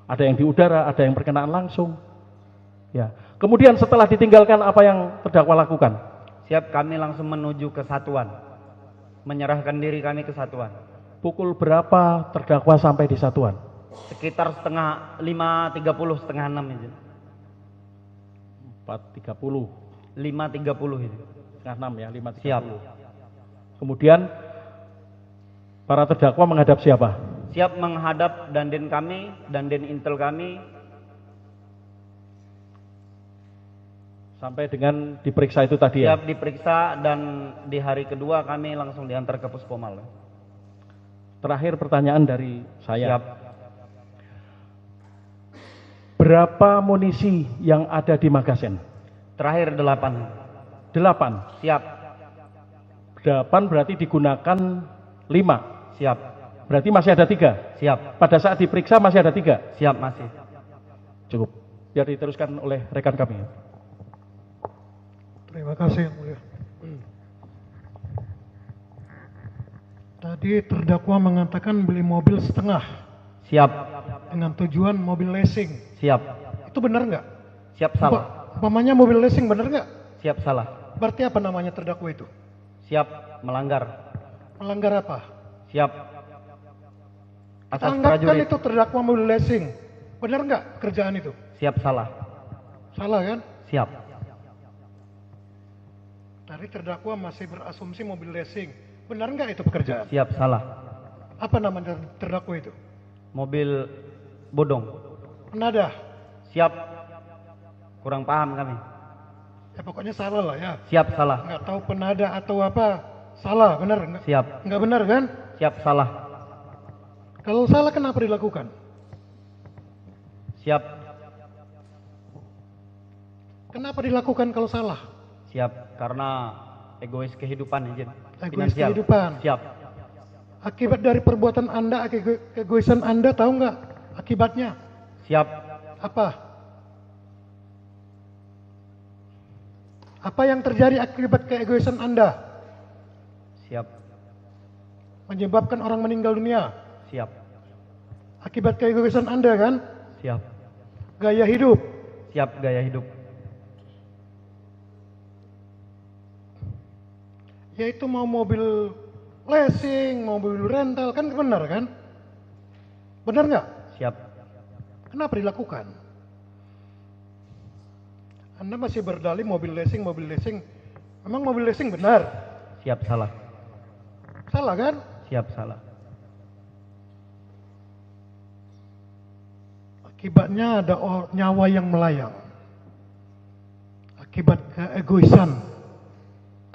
Ada yang di udara, ada yang berkenaan langsung. Ya. Kemudian setelah ditinggalkan, apa yang terdakwa lakukan? Siap, kami langsung menuju ke satuan. Menyerahkan diri kami ke satuan. Pukul berapa terdakwa sampai di satuan? Sekitar 5.30, setengah 6 itu. 4.30. 5.30 itu. Setengah 6 ya, 5.30. Siap. Kemudian para terdakwa menghadap siapa? Siap menghadap dandim kami, dandim intel kami. Sampai dengan diperiksa itu tadi ya? Siap diperiksa dan di hari kedua kami langsung diantar ke Puspomal. Terakhir pertanyaan dari saya. Siap. Berapa munisi yang ada di magazen? Terakhir 8. 8. Siap. 8 berarti digunakan 5. Siap. Berarti masih ada 3. Siap. Pada saat diperiksa masih ada 3. Siap, masih. Cukup. Biar diteruskan oleh rekan kami. Terima kasih yang mulia. Tadi terdakwa mengatakan beli mobil setengah Siap. dengan tujuan mobil leasing. Siap. Itu benar nggak? Siap, salah. Umpamanya mobil leasing benar nggak? Siap, salah. Berarti apa namanya terdakwa itu? Siap, melanggar. Melanggar apa? Siap. Asas Anggapkan prajurit. itu terdakwa mobil leasing. Benar nggak kerjaan itu? Siap, salah. Salah kan? Siap. Tadi terdakwa masih berasumsi mobil leasing. Benar nggak itu pekerjaan? Siap, salah. Apa nama terdakwa itu? Mobil bodong. Penadah. Siap. Kurang paham kami. Ya pokoknya salah lah ya. Siap, salah. Nggak tahu penadah atau apa. Salah, benar nggak? Siap. Nggak benar kan? Siap, salah. Kalau salah kenapa dilakukan? Siap. Kenapa dilakukan kalau salah? Siap. Karena egois kehidupan, izin. Egois Finansial. kehidupan. Siap. Akibat dari perbuatan Anda, keegoisan Anda, tahu nggak akibatnya? Siap. Apa? Apa yang terjadi akibat keegoisan Anda? Siap. Menyebabkan orang meninggal dunia. Siap. Akibat keegoisan Anda kan? Siap. Gaya hidup. Siap, gaya hidup. Yaitu mau mobil leasing, mobil rental, kan benar kan? Benar nggak? Siap. Kenapa dilakukan? Anda masih berdalih mobil leasing, mobil leasing. Memang mobil leasing benar? Siap, salah. Salah kan? Siap, salah. Akibatnya ada nyawa yang melayang. Akibat keegoisan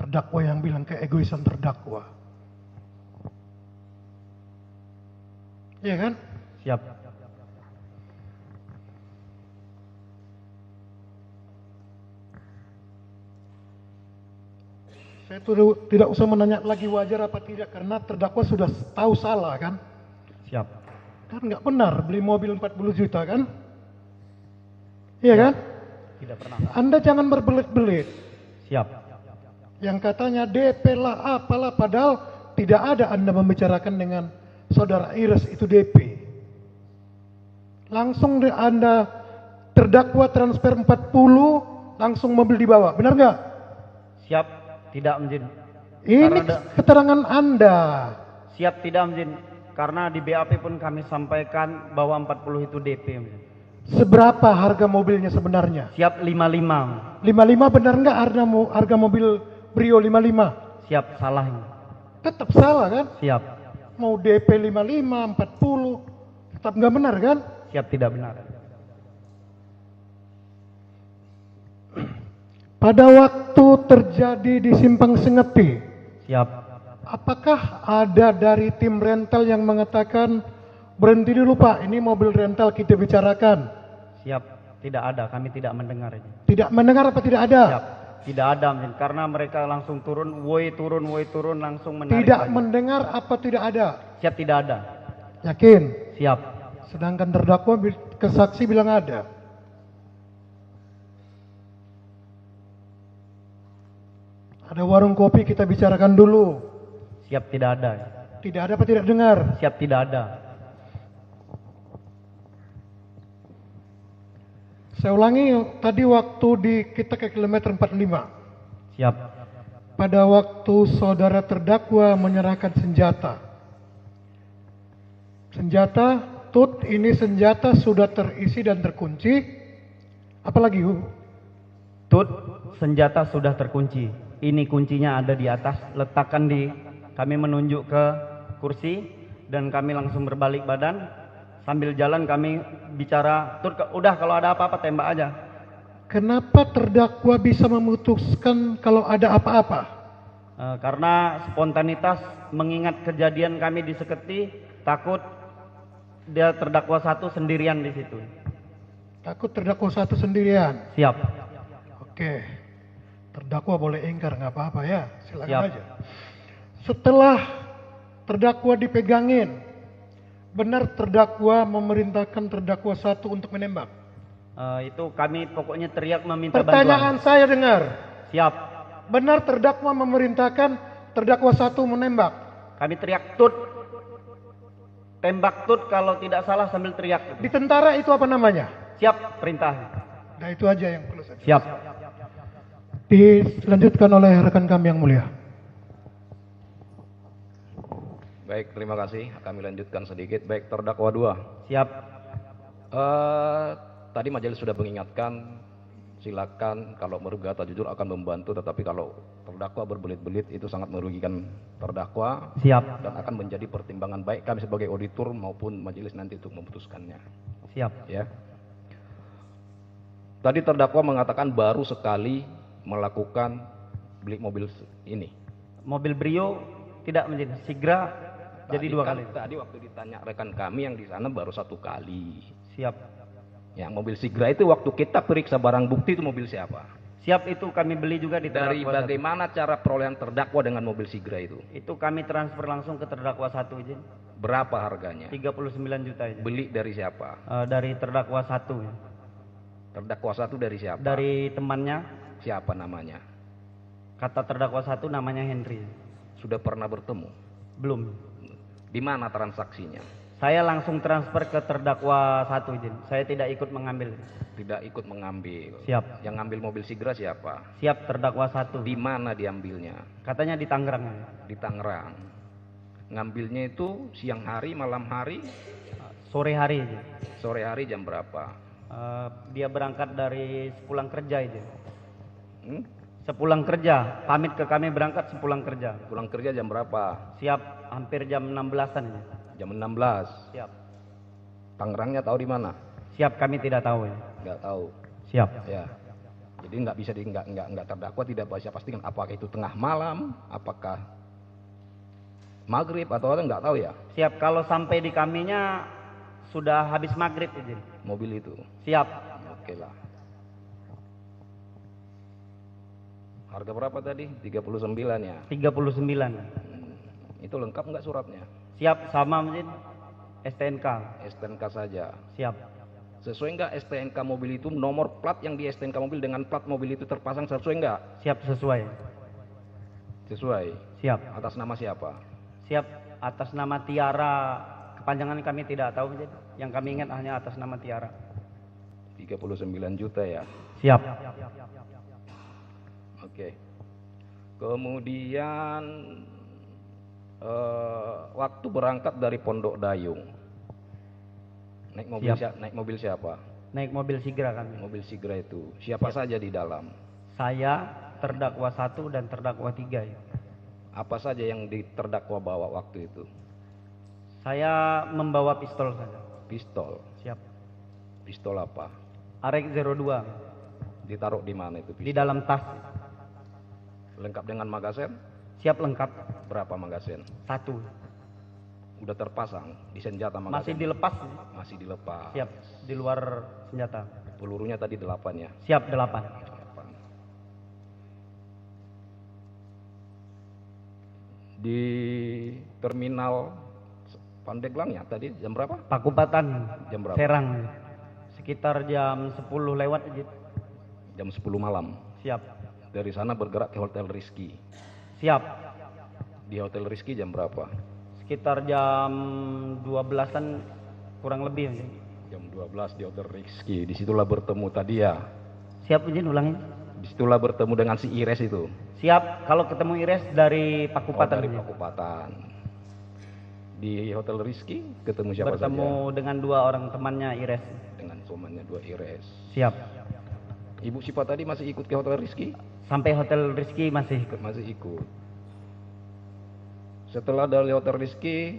terdakwa, yang bilang keegoisan terdakwa. Iya kan? Siap. Saya tuh tidak usah menanya lagi wajar apa tidak, karena terdakwa sudah tahu salah kan? Siap. Kan nggak benar beli mobil 40 juta kan? Iya kan? Tidak pernah. Anda jangan berbelit-belit. Siap. Yang katanya DP lah apalah, padahal tidak ada Anda membicarakan dengan saudara Iris itu DP. Langsung Anda terdakwa transfer 40, langsung mobil dibawa. Benar nggak? Siap. Tidak, Mjin. Ini Karena keterangan Anda. siap, tidak, Mjin. Karena di BAP pun kami sampaikan bahwa 40 itu DP, Mjin. Seberapa harga mobilnya sebenarnya? Siap, 55. 55 benar nggak harga mobil Brio 55? Siap, salah. Mjin. Tetap salah kan? Siap. Mau DP 55, 40, tetap nggak benar kan? Siap, tidak benar. Pada waktu terjadi di Simpang Sengeti, Siap. apakah ada dari tim rental yang mengatakan berhenti dulu Pak, ini mobil rental kita bicarakan? Siap. Tidak ada, kami tidak mendengar ini. Tidak mendengar apa tidak ada? Siap. Tidak ada, Mjin. Karena mereka langsung turun, woi turun, langsung menarik. Tidak lagi. mendengar apa tidak ada? Siap, tidak ada. Yakin? Siap. Sedangkan terdakwa kesaksi bilang ada. Ada warung kopi kita bicarakan dulu. Siap, tidak ada. Tidak ada apa tidak dengar? Siap, tidak ada. Saya ulangi, tadi waktu kita ke kilometer 45. Siap. Pada waktu saudara terdakwa menyerahkan senjata. Senjata, tut ini senjata sudah terisi dan terkunci. Apalagi Hu? Tut, senjata sudah terkunci. Ini kuncinya ada di atas. Letakkan kami menunjuk ke kursi dan kami langsung berbalik badan. Sambil jalan kami bicara, Tut, udah kalau ada apa-apa tembak aja. Kenapa terdakwa bisa memutuskan kalau ada apa-apa? Karena spontanitas mengingat kejadian kami di Seketi, takut dia terdakwa satu sendirian di situ. Takut terdakwa satu sendirian. Siap. Oke, terdakwa boleh ingkar nggak apa-apa ya, silakan Siap. aja. Setelah terdakwa dipegangin, benar terdakwa memerintahkan terdakwa satu untuk menembak? Itu kami pokoknya teriak meminta Pertanyaan bantuan. saya dengar, Siap. benar terdakwa memerintahkan terdakwa satu menembak? Kami teriak Tut. Tembak Tut kalau tidak salah sambil teriak. Di tentara itu apa namanya? Siap, perintah. Nah itu aja yang perlu saya. Siap. Dilanjutkan oleh rekan kami yang mulia. Baik, terima kasih. Kami lanjutkan sedikit. Baik, terdakwa 2. Siap. Tadi majelis sudah mengingatkan, silakan kalau merugi atau jujur akan membantu, tetapi kalau terdakwa berbelit-belit itu sangat merugikan terdakwa Siap. dan akan menjadi pertimbangan baik kami sebagai auditor maupun majelis nanti untuk memutuskannya. Siap. Ya. Tadi terdakwa mengatakan baru sekali melakukan beli mobil ini. Mobil Brio tidak menjadi Sigra jadi dua kali. Tadi waktu ditanya rekan kami yang di sana baru 1 kali. Siap. Ya, mobil Sigra itu waktu kita periksa barang bukti itu mobil siapa? Siap, itu kami beli juga di Dari terdakwa satu. bagaimana cara perolehan terdakwa dengan mobil Sigra itu? Itu kami transfer langsung ke terdakwa satu izin. Berapa harganya? 39 juta izin. Beli dari siapa? Dari terdakwa satu ya. Terdakwa 1 dari siapa? Dari temannya, Siapa namanya? kata terdakwa satu namanya Henry. Sudah pernah bertemu? Belum. Di mana transaksinya? Saya langsung transfer ke terdakwa satu izin. Saya tidak ikut mengambil. Tidak ikut mengambil. Siap. Yang ngambil mobil Sigra siapa? Siap, terdakwa satu. Di mana diambilnya? Katanya di Tangerang. Ya. Di Tangerang. Ngambilnya itu siang hari, malam hari, Sore hari izin. sore hari jam berapa? Dia berangkat dari sepulang kerja izin. Hmm? Sepulang kerja, pamit ke kami berangkat sepulang kerja. Pulang kerja jam berapa? Siap, hampir jam 16-an ya. Jam 16. Siap. Tangerangnya tahu di mana? Siap, kami tidak tahu ya. Nggak tahu. Siap. Ya. Jadi nggak bisa nggak terdakwa tidak bisa pastikan apakah itu tengah malam, apakah maghrib atau nggak tahu ya Siap, kalau sampai di kaminya sudah habis maghrib izin. mobil itu. Siap. Oke lah. Harga berapa tadi? 39 ya. 39. Itu lengkap nggak suratnya? Siap, sama izin. STNK. STNK saja. Siap. Sesuai nggak STNK mobil itu nomor plat yang di STNK mobil dengan plat mobil itu terpasang sesuai nggak? Siap, sesuai. Sesuai. Siap. Atas nama siapa? Siap, atas nama Tiara. Kepanjangan kami tidak tahu izin. Yang kami ingat hanya atas nama Tiara. 39 juta ya. Siap. Oke. Kemudian waktu berangkat dari Pondok Dayung, naik mobil siapa? Naik mobil Sigra kami. Mobil Sigra itu siapa saja di dalam? Saya, terdakwa satu dan terdakwa tiga ya. Apa saja yang terdakwa bawa waktu itu? Saya membawa pistol saja. Pistol. Siap. Pistol apa? Arek 02 Ditaruh di mana itu di pistol? dalam tas. Lengkap dengan magasin? Siap, lengkap. Berapa magasin? Satu. Udah terpasang di senjata magasin? Masih dilepas. Masih dilepas. Siap, di luar senjata. Pelurunya tadi 8 ya? Siap, 8. 8. Di terminal Pandeglang ya tadi jam berapa? Pakupatan. Jam berapa? Serang. Sekitar jam 10 lewat aja. Jam 10 malam. Siap. Dari sana bergerak ke Hotel Rizky. Siap. Di Hotel Rizky jam berapa? Sekitar jam 12-an kurang lebih. Ya. Jam 12 di Hotel Rizky. Disitulah bertemu tadi ya. Siap izin ulangin. Disitulah bertemu dengan si Ires itu. Siap, kalau ketemu Ires dari Pakupatan. Dari Pakupatan. Di Hotel Rizky ketemu siapa Bertemu saja? dengan 2 orang temannya Ires. Dengan temannya 2 Ires. Siap. Ibu Sipa tadi masih ikut ke Hotel Rizky? Sampai Hotel Rizky masih ikut. Masih ikut. Setelah dari Hotel Rizky,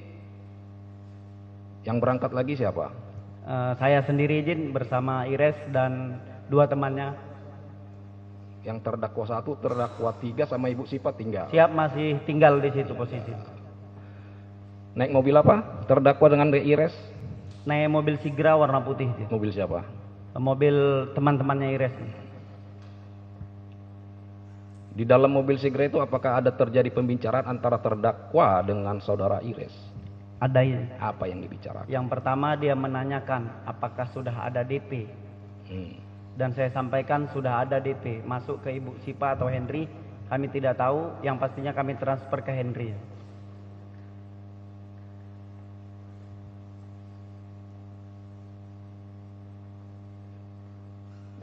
yang berangkat lagi siapa? Saya sendiri izin bersama Ires dan 2 temannya. Yang terdakwa 1, terdakwa 3 sama Ibu Sipa tinggal. Siap, masih tinggal di situ posisi. Naik mobil apa? Terdakwa dengan Ires? Naik mobil Sigra warna putih. Mobil siapa? Mobil teman-temannya Ires. Di dalam mobil Sigra itu apakah ada terjadi pembicaraan antara terdakwa dengan saudara Ires? Ada ini. Apa yang dibicarakan? Yang pertama dia menanyakan apakah sudah ada DP. Dan saya sampaikan sudah ada DP. Masuk ke Ibu Sipa atau Henry, kami tidak tahu. Yang pastinya kami transfer ke Henry.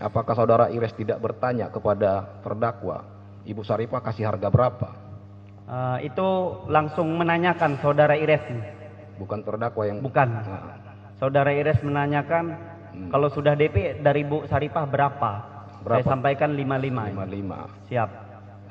Apakah saudara Ires tidak bertanya kepada terdakwa, Ibu Saripah kasih harga berapa? Itu langsung menanyakan saudara Ires. Bukan terdakwa yang... Bukan. Nah, Saudara Ires menanyakan kalau sudah DP dari Bu Saripah berapa? Saya sampaikan 55. 55. Siap.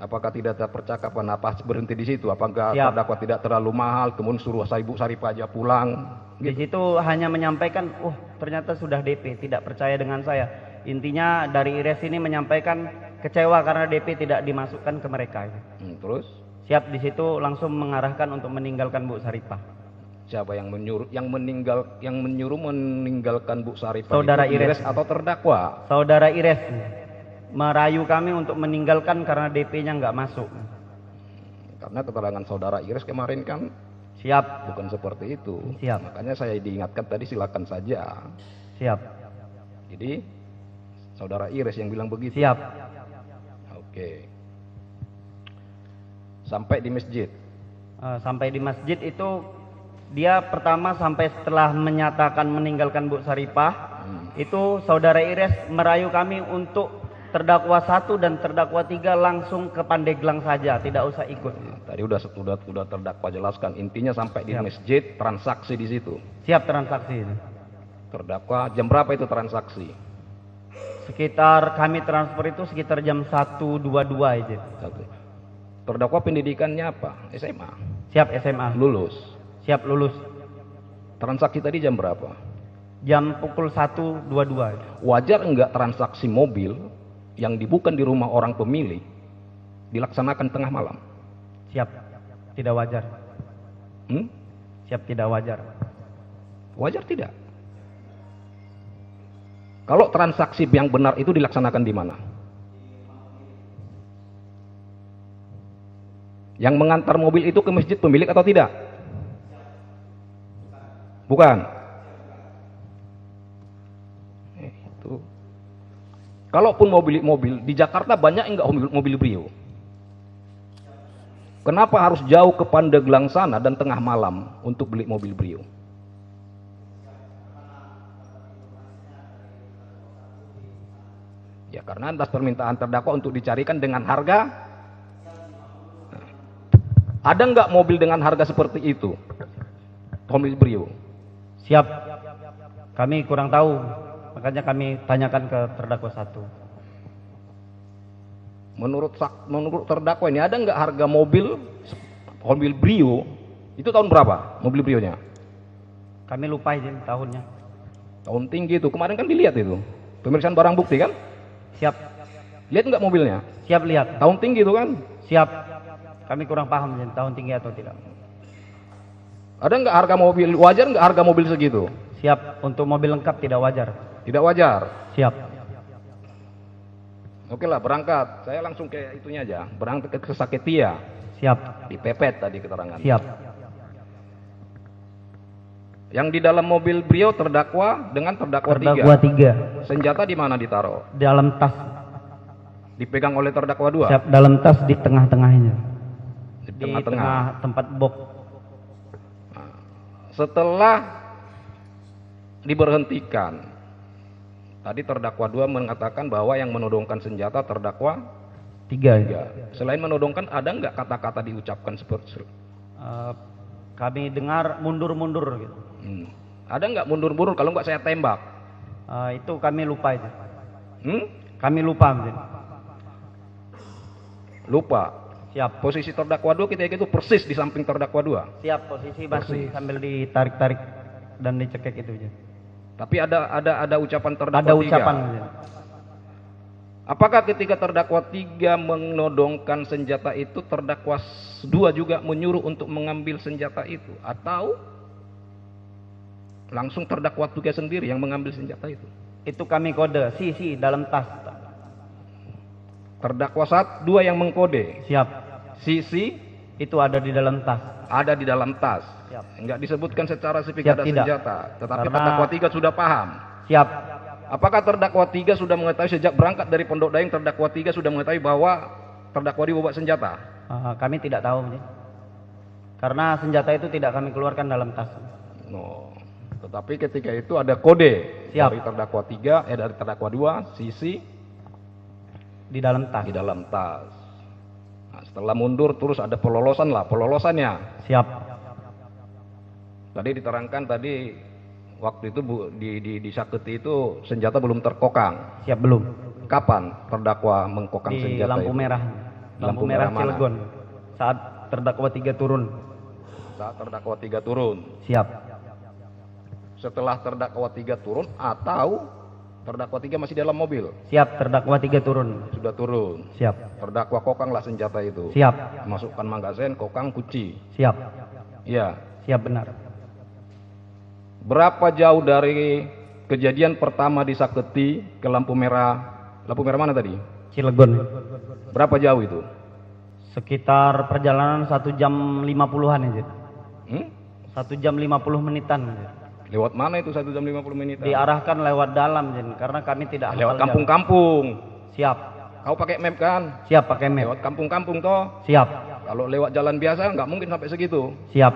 Apakah tidak ada percakapan apa berhenti di situ? Apakah Siap. terdakwa tidak terlalu mahal, kemudian suruh Ibu Saripah aja pulang? Di situ hanya menyampaikan, ternyata sudah DP, tidak percaya dengan saya. Intinya dari Ires ini menyampaikan kecewa karena DP tidak dimasukkan ke mereka. Terus? Siap, di situ langsung mengarahkan untuk meninggalkan Bu Saripah. Siapa yang menyuruh, yang menyuruh meninggalkan Bu Saripah? Saudara itu Ires. Atau terdakwa? Saudara Ires merayu kami untuk meninggalkan karena DP-nya nggak masuk. Karena keterangan saudara Ires kemarin kan Siap. bukan seperti itu. Siap. Makanya saya diingatkan tadi silakan saja. Siap. Jadi saudara Ires yang bilang begitu. Siap. Oke. Sampai di masjid. Sampai di masjid itu dia pertama sampai setelah menyatakan meninggalkan Bu Saripah, itu saudara Ires merayu kami untuk terdakwa 1 dan terdakwa 3 langsung ke Pandeglang saja, tidak usah ikut. Tadi udah terdakwa jelaskan intinya sampai di Siap. masjid transaksi di situ. Siap transaksi ini. Terdakwa jam berapa itu transaksi? Sekitar kami transfer itu sekitar jam 1.22 aja. Satu. Terdakwa pendidikannya apa? SMA. Siap SMA. Lulus. Siap lulus. Transaksi tadi jam berapa? Jam pukul 1.22. Wajar enggak transaksi mobil yang dibuka di rumah orang pemilik dilaksanakan tengah malam? Siap. Tidak wajar. Siap, tidak wajar. Wajar tidak? Kalau transaksi yang benar itu dilaksanakan di mana? Yang mengantar mobil itu ke masjid pemilik atau tidak? Bukan. Itu. Kalaupun mobil di Jakarta banyak enggak mobil Brio? Kenapa harus jauh ke Pandeglang sana dan tengah malam untuk beli mobil Brio? Ya karena atas permintaan terdakwa untuk dicarikan dengan harga. Ada nggak mobil dengan harga seperti itu? Mobil Brio. Siap. Kami kurang tahu, makanya kami tanyakan ke terdakwa 1. Menurut terdakwa ini ada nggak harga mobil Brio itu tahun berapa mobil Brio-nya? Kami lupa izin tahunnya. Tahun tinggi itu. Kemarin kan dilihat itu. Pemeriksaan barang bukti kan? Siap. Lihat nggak mobilnya? Siap lihat. Tahun tinggi itu kan? Siap. Kami kurang paham izin tahun tinggi atau tidak. Ada nggak harga mobil, wajar nggak harga mobil segitu? Siap. Untuk mobil lengkap tidak wajar. Tidak wajar. Siap. Oke lah berangkat. Saya langsung ke itunya aja. Berangkat ke Saketia. Siap. Dipepet tadi keterangan. Siap. Yang di dalam mobil Brio terdakwa dengan terdakwa Terdakwa 3. 3. Senjata di mana ditaruh? Dalam tas. Dipegang oleh terdakwa 2. Siap. Dalam tas di tengah-tengahnya. Di Di tengah-tengah. tengah, tempat box. Setelah setelah terdakwa 2 meninggalkan mobil Brio, terdakwa 3 masuk ke mobil Brio. Apakah terdakwa 2 langsung ke mobil Brio? Tidak. Terdakwa 2 masih di dalam mobil Brio. Terdakwa 3 masih di luar. Terdakwa 3 diberhentikan. Tadi terdakwa 2 mengatakan bahwa yang menodongkan senjata terdakwa 3. 3. Selain menodongkan, ada nggak kata-kata diucapkan seperti Kami dengar mundur-mundur gitu. Ada nggak mundur-mundur, kalau nggak saya tembak? Itu kami lupa itu. Hmm? Kami lupa. Gitu. Lupa. Siap. Posisi terdakwa 2 kita itu persis di samping terdakwa 2. Siap, posisi masih Persis. sambil ditarik-tarik dan dicekek itu aja. Tapi ada ucapan terdakwa Ada 3. ucapan. Gitu. Apakah ketika terdakwa 3 menodongkan senjata itu, terdakwa 2 juga menyuruh untuk mengambil senjata itu, atau langsung terdakwa 3 sendiri yang mengambil senjata itu? Itu kami kode, si dalam tas. Terdakwa 2 yang mengkode, Siap. sisi Itu ada di dalam tas. ada di dalam tas. Siap. Enggak disebutkan secara spesifik Siap, ada tidak. senjata, tetapi Karena- terdakwa 3 sudah paham. Siap. Apakah terdakwa 3 sudah mengetahui sejak berangkat dari Pondok Daeng, terdakwa 3 sudah mengetahui bahwa terdakwa dia bawa senjata? Kami tidak tahu. Ji. Karena senjata itu tidak kami keluarkan dalam tas. No. Tetapi ketika itu ada kode Siap. dari terdakwa 3, dari terdakwa 2, sisi Di dalam tas. di dalam tas. Nah, setelah mundur terus ada pelolosannya. Siap. Tadi diterangkan tadi waktu itu di Saketi itu senjata belum terkokang. Siap belum. Kapan terdakwa mengkokang Di senjata lampu itu? merah. Lampu Lampu merah merah mana? Cilegon. Saat terdakwa 3 turun. Saat terdakwa 3 turun. Siap. Setelah terdakwa 3 turun atau terdakwa 3 masih dalam mobil? Siap, terdakwa 3 turun. Sudah turun. Siap. Terdakwa kokanglah senjata itu. Siap. Masukkan magazen, kokang, kunci. Siap. Iya. Siap benar. Berapa jauh dari kejadian pertama di Saketi ke lampu merah? Lampu merah mana tadi? Cilegon. Berapa jauh itu? Sekitar perjalanan 1 jam 50-an aja. Hmm? 1 jam 50 menitan. Ji. Lewat mana itu 1 jam 50 menit? Diarahkan lewat dalam, Jin, karena kami tidak Lewat hafal kampung-kampung. jalan. Siap. Kau pakai map kan? Siap pakai map. Lewat kampung-kampung toh. Siap. Kalau lewat jalan biasa nggak mungkin sampai segitu. Siap.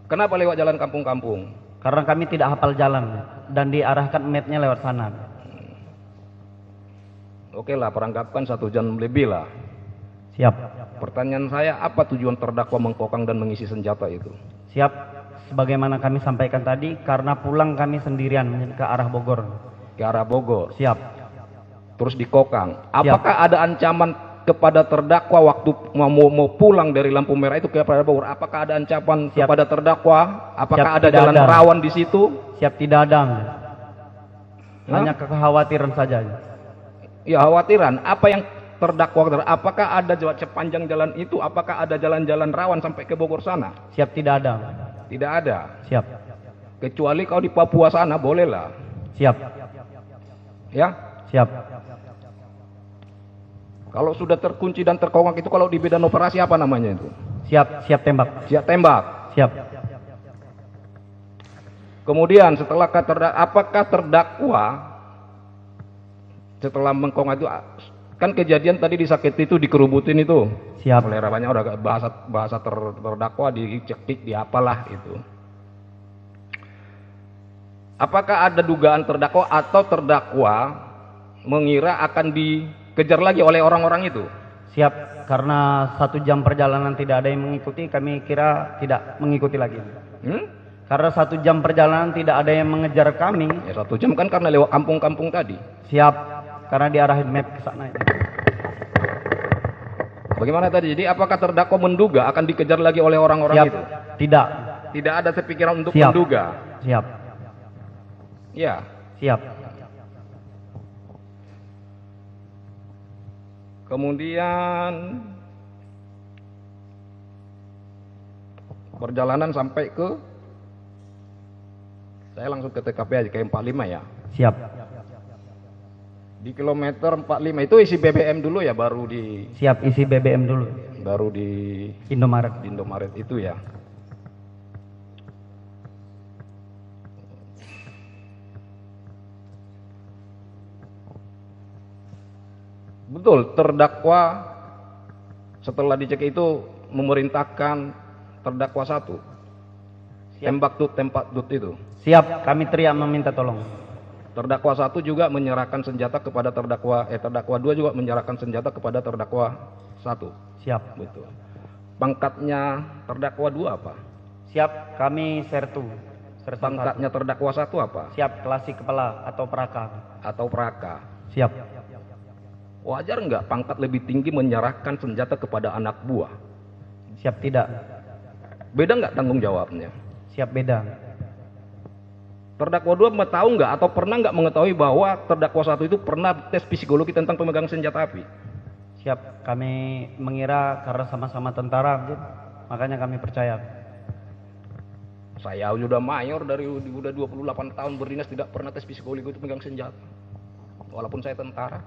Kenapa lewat jalan kampung-kampung? Karena kami tidak hafal jalan dan diarahkan mapnya lewat sana. Oke lah, perangkapkan 1 jam lebih lah. Siap. Pertanyaan saya, apa tujuan terdakwa mengkokang dan mengisi senjata itu? Siap. Sebagaimana kami sampaikan tadi, karena pulang kami sendirian ke arah Bogor. Ke arah Bogor, Siap. terus dikokang. Apakah ada ancaman kepada terdakwa waktu mau pulang dari lampu merah itu ke arah Bogor? Apakah ada ancaman Siap. kepada terdakwa? Apakah Siap, ada tidak jalan ada. rawan di situ? Siap, tidak ada. Hanya kekhawatiran saja. Ya, khawatiran. Apa yang terdakwa? Apakah ada sepanjang jalan itu? Apakah ada jalan-jalan rawan sampai ke Bogor sana? Siap, tidak ada. Tidak ada. Siap. Kecuali kau di Papua sana, bolehlah. Siap. Ya. Siap. Kalau sudah terkunci dan terkokang itu, kalau di bidang operasi apa namanya itu? Siap. Siap tembak. Siap tembak. Siap. Kemudian setelah apakah terdakwa setelah mengkokang itu, kan kejadian tadi di Saketi itu dikerubutin itu. Siap. Oleh banyak orang bahasa terdakwa dicekik di apalah itu. Apakah ada dugaan terdakwa atau terdakwa mengira akan dikejar lagi oleh orang-orang itu? Siap. Karena 1 jam perjalanan tidak ada yang mengikuti, kami kira tidak mengikuti lagi. Karena 1 jam perjalanan tidak ada yang mengejar kami. Ya 1 jam kan karena lewat kampung-kampung tadi. Siap. Karena diarahin map ke sana. Bagaimana tadi? Jadi apakah terdakwa menduga akan dikejar lagi oleh orang-orang Siap. itu? Tidak. Tidak ada sepikiran untuk Siap. menduga. Siap. Ya. Siap. Kemudian perjalanan sampai ke, saya langsung ke TKP aja, ke 45 ya. Siap. Di kilometer 45 itu isi BBM dulu ya, baru di Siap, isi BBM dulu. Indomaret Indomaret. itu ya. Betul, terdakwa setelah dicek itu memerintahkan terdakwa 1 tembak dut itu. Siap, kami teriak meminta tolong. Terdakwa 1 juga menyerahkan senjata kepada terdakwa 2 juga menyerahkan senjata kepada terdakwa 1. Siap. Betul. Pangkatnya terdakwa 2 apa? Siap, kami sertu. Sertu Pangkatnya terdakwa 1 apa? satu. Siap, kelasi kepala atau peraka. Atau peraka. Siap. Wajar nggak pangkat lebih tinggi menyerahkan senjata kepada anak buah? Siap, tidak. Beda nggak tanggung jawabnya? Siap, beda. Terdakwa 2 tahu nggak atau pernah nggak mengetahui bahwa terdakwa 1 itu pernah tes psikologi tentang pemegang senjata api? Siap, kami mengira karena sama-sama tentara, makanya kami percaya. Saya sudah mayor dari udah 28 tahun berdinas tidak pernah tes psikologi untuk pemegang senjata. Walaupun saya tentara.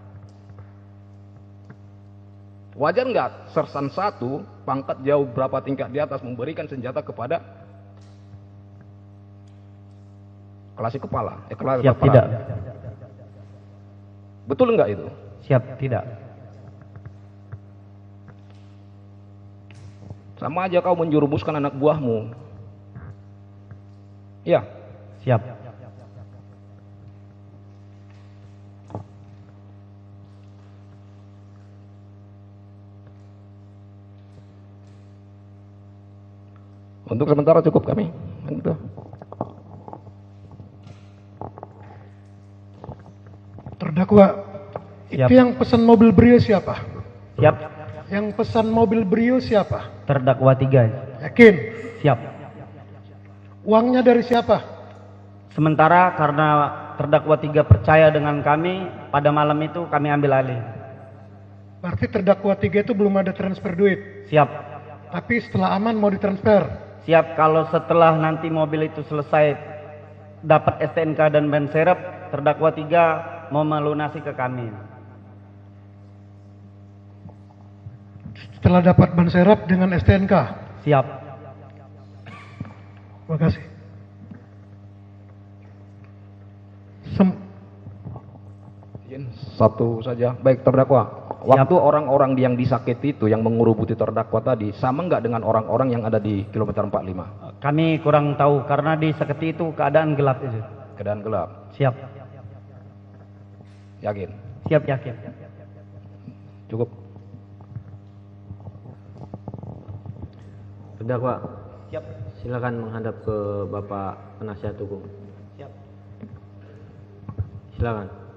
Wajar nggak sersan 1 pangkat jauh berapa tingkat di atas memberikan senjata kepada kelasi kepala? Kelasi Siap, kepala. tidak. Betul nggak itu? Siap, tidak. Sama aja kau menjurumuskan anak buahmu. Ya. Siap. Untuk sementara cukup kami. Itu. Terdakwa, Siap. itu yang pesan mobil Brio siapa? Siap. Yang pesan mobil Brio siapa? Terdakwa 3. Yakin? Siap. Uangnya dari siapa? Sementara karena terdakwa 3 percaya dengan kami, pada malam itu kami ambil alih. Berarti terdakwa 3 itu belum ada transfer duit. Siap. Tapi setelah aman mau ditransfer. Siap, kalau setelah nanti mobil itu selesai dapat STNK dan ban serep, terdakwa 3 mau melunasi ke kami. Setelah dapat ban serep dengan STNK. Siap. Terima kasih. Satu saja. Baik terdakwa. Waktu orang-orang yang disakiti itu yang mengurubuti terdakwa tadi sama nggak dengan orang-orang yang ada di kilometer 45? Kami kurang tahu karena di seketi itu keadaan gelap itu. Keadaan gelap. Siap. Yakin? Siap, yakin. Cukup. Terdakwa, Siap. silakan menghadap ke Bapak Penasihat Hukum. Siap. Silakan.